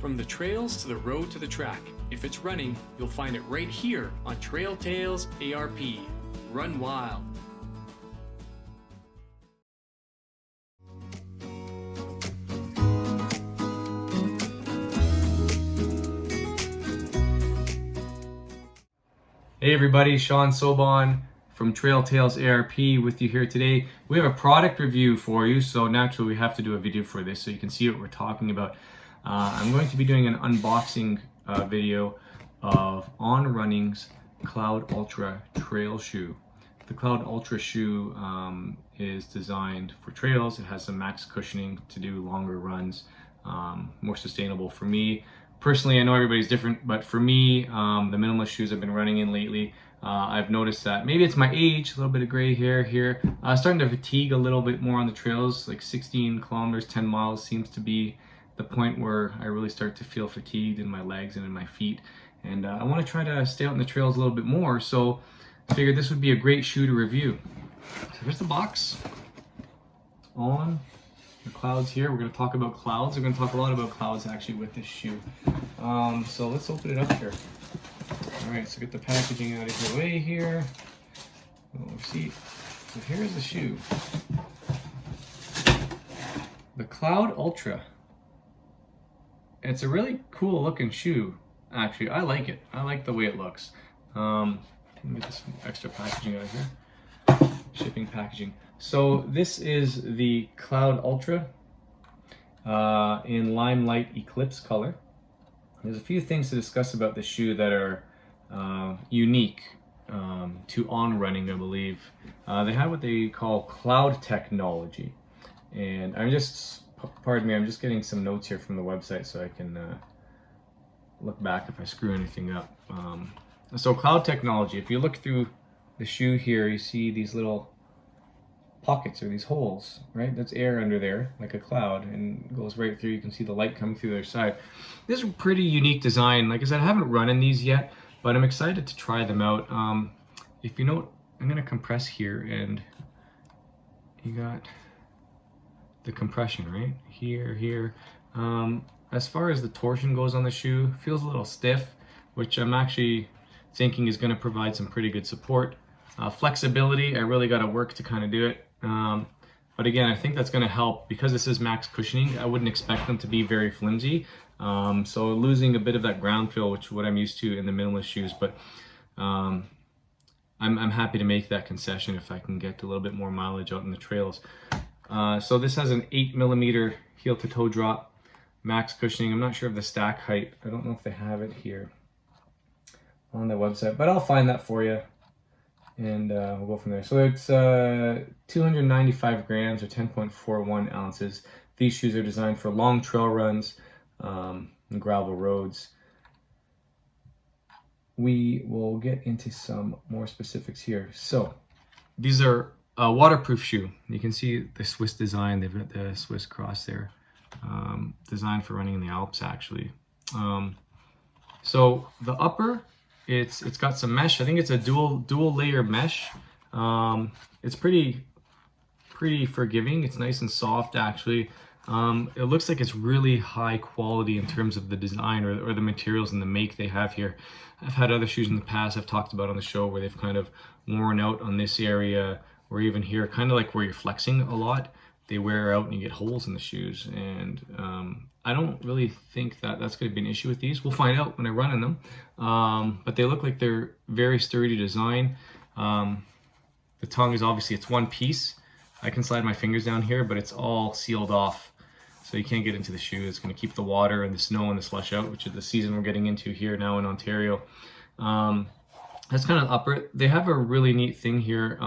From the trails to the road to the track, if it's running, you'll find it right here on Trail Tales ARP. Run wild. Hey everybody, Sean Sobon from Trail Tales ARP with you here today. We have a product review for you, so naturally we have to do a video for this so you can see what we're talking about. I'm going to be doing an unboxing video of On Running's Cloud Ultra trail shoe. The Cloud Ultra shoe is designed for trails. It has some max cushioning to do longer runs, more sustainable for me. Personally, I know everybody's different, but for me, the minimalist shoes I've been running in lately, I've noticed that maybe it's my age, a little bit of gray hair here, starting to fatigue a little bit more on the trails, like 16 kilometers, 10 miles seems to be the point where I really start to feel fatigued in my legs and in my feet. And I want to try to stay out in the trails a little bit more, so I figured this would be a great shoe to review. So here's the box. On the clouds here. We're going to talk about clouds. We're going to talk a lot about clouds actually with this shoe. So let's open it up here. All right, so get the packaging out of the way here. Little receipt. So here's the shoe. The Cloud Ultra. It's a really cool looking shoe, actually. I like it. I like the way it looks. Let me get this extra packaging out of here. Shipping packaging. So this is the Cloud Ultra in Limelight Eclipse color. There's a few things to discuss about this shoe that are unique to On Running, I believe. They have what they call cloud technology. And I'm just, pardon me, I'm just getting some notes here from the website so I can look back if I screw anything up. So cloud technology, if you look through the shoe here, you see these little pockets or these holes, right? That's air under there, like a cloud, and goes right through. You can see the light coming through the other side. This is a pretty unique design. Like I said, I haven't run in these yet, but I'm excited to try them out. If you know, I'm gonna compress here, and you got the compression right here. As far as the torsion goes on the shoe, feels a little stiff, which I'm actually thinking is gonna provide some pretty good support. Flexibility, I really got to work to kind of do it. But again, I think that's going to help because this is max cushioning. I wouldn't expect them to be very flimsy. So losing a bit of that ground feel, which is what I'm used to in the minimalist shoes. But I'm happy to make that concession if I can get a little bit more mileage out in the trails. So this has an 8mm heel to toe drop, max cushioning. I'm not sure of the stack height. I don't know if they have it here on the website, but I'll find that for you. And we'll go from there. So it's 295 grams or 10.41 ounces. These shoes are designed for long trail runs and gravel roads. We will get into some more specifics here. So these are a waterproof shoe. You can see the Swiss design. They've got the Swiss cross there. Designed for running in the Alps, actually. So the upper, it's got some mesh. I think it's a dual layer mesh. It's pretty forgiving. It's nice and soft, actually. It looks like it's really high quality in terms of the design or the materials and the make they have here. I've had other shoes in the past I've talked about on the show where they've kind of worn out on this area or even here, kind of like where you're flexing a lot. They wear out and you get holes in the shoes, and I don't really think that that's going to be an issue with these. We'll find out when I run in them, but they look like they're very sturdy design. The tongue is obviously, it's one piece. I can slide my fingers down here, but it's all sealed off, so you can't get into the shoe. It's going to keep the water and the snow and the slush out, which is the season we're getting into here now in Ontario. That's kind of upper. They have a really neat thing here.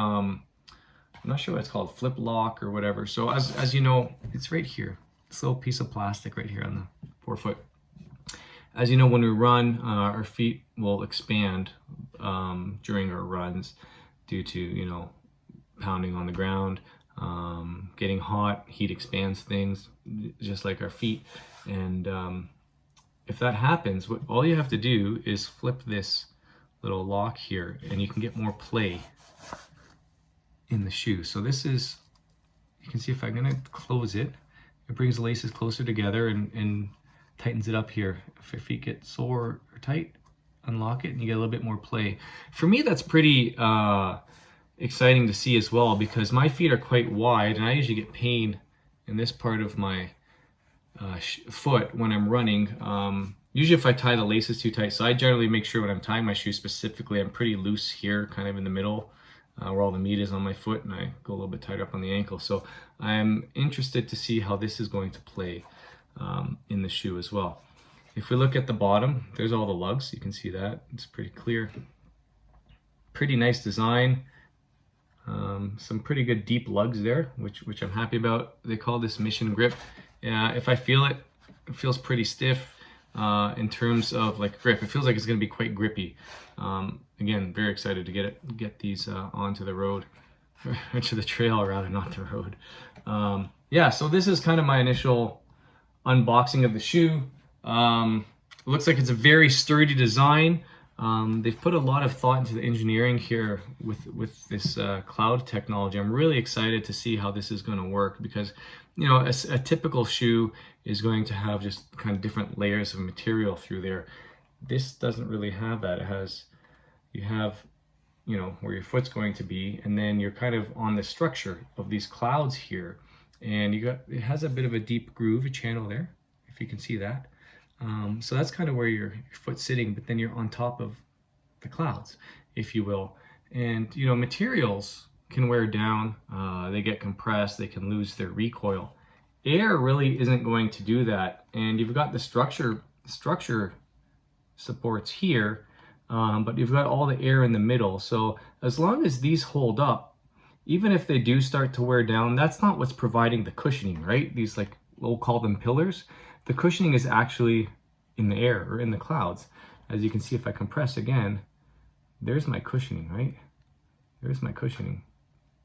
I'm not sure what it's called, flip lock or whatever. So as you know, it's right here. This little piece of plastic right here on the forefoot. As you know, when we run, our feet will expand during our runs due to, you know, pounding on the ground, getting hot. Heat expands things just like our feet. And if that happens, all you have to do is flip this little lock here and you can get more play in the shoe. So this is, you can see if I'm gonna close it, it brings the laces closer together and tightens it up here. If your feet get sore or tight, unlock it and you get a little bit more play. For me, that's pretty exciting to see as well, because my feet are quite wide and I usually get pain in this part of my foot when I'm running. Usually if I tie the laces too tight, so I generally make sure when I'm tying my shoes specifically, I'm pretty loose here, kind of in the middle where all the meat is on my foot, and I go a little bit tighter up on the ankle. So I'm interested to see how this is going to play in the shoe as well. If we look at the bottom, there's all the lugs. You can see that. It's pretty clear. Pretty nice design. Some pretty good deep lugs there, which I'm happy about. They call this Mission Grip. If I feel it, it feels pretty stiff in terms of like grip. It feels like it's going to be quite grippy. Again, very excited to get these onto the road, or to the trail rather, not the road. Yeah, so this is kind of my initial unboxing of the shoe. It looks like it's a very sturdy design. They've put a lot of thought into the engineering here with this cloud technology. I'm really excited to see how this is going to work, because you know, a typical shoe is going to have just kind of different layers of material through there. This doesn't really have that. You have, you know, where your foot's going to be, and then you're kind of on the structure of these clouds here, and it has a bit of a deep groove, a channel there, if you can see that. So that's kind of where your foot's sitting, but then you're on top of the clouds, if you will. And you know, materials can wear down, they get compressed, they can lose their recoil. Air really isn't going to do that. And you've got the structure supports here, but you've got all the air in the middle. So as long as these hold up, even if they do start to wear down, that's not what's providing the cushioning, right? These, like, we'll call them pillars. The cushioning is actually in the air or in the clouds. As you can see, if I compress again, there's my cushioning, right? There's my cushioning.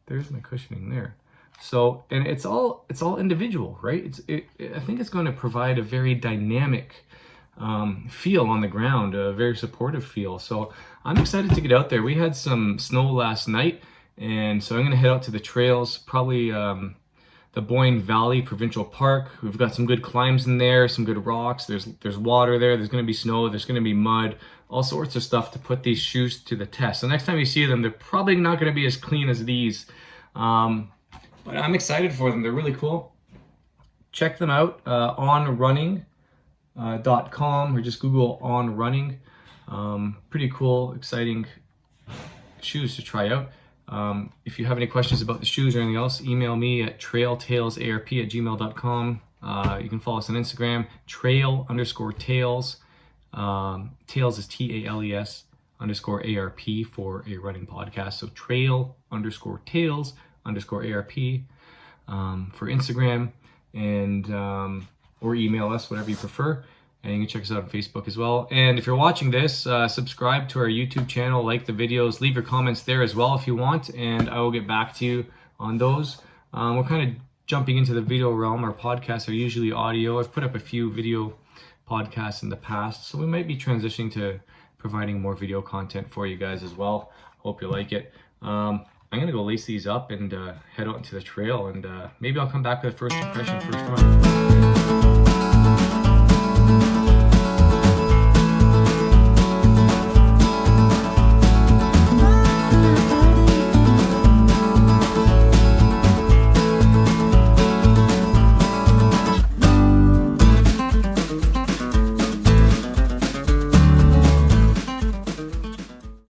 There's my cushioning there. So, and it's all individual, right? I think it's going to provide a very dynamic feel on the ground, a very supportive feel. So I'm excited to get out there. We had some snow last night, and so I'm going to head out to the trails, probably the Boyne Valley Provincial Park. We've got some good climbs in there, some good rocks. There's water there. There's going to be snow. There's going to be mud. All sorts of stuff to put these shoes to the test. So next time you see them, they're probably not going to be as clean as these. But I'm excited for them. They're really cool. Check them out, onrunning.com, or just Google On Running. Pretty cool, exciting shoes to try out. If you have any questions about the shoes or anything else, email me at trailtailsarp@gmail.com. You can follow us on Instagram, trail_tails. Tails is TALES_ARP for a running podcast. So trail_tails_ARP for Instagram, and or email us, whatever you prefer. And you can check us out on Facebook as well. And if you're watching this, subscribe to our YouTube channel, like the videos, leave your comments there as well if you want, and I will get back to you on those. We're kind of jumping into the video realm. Our podcasts are usually audio. I've put up a few video podcasts in the past, so we might be transitioning to providing more video content for you guys as well. Hope you like it. I'm going to go lace these up and head out into the trail, and maybe I'll come back with a first impression, first run.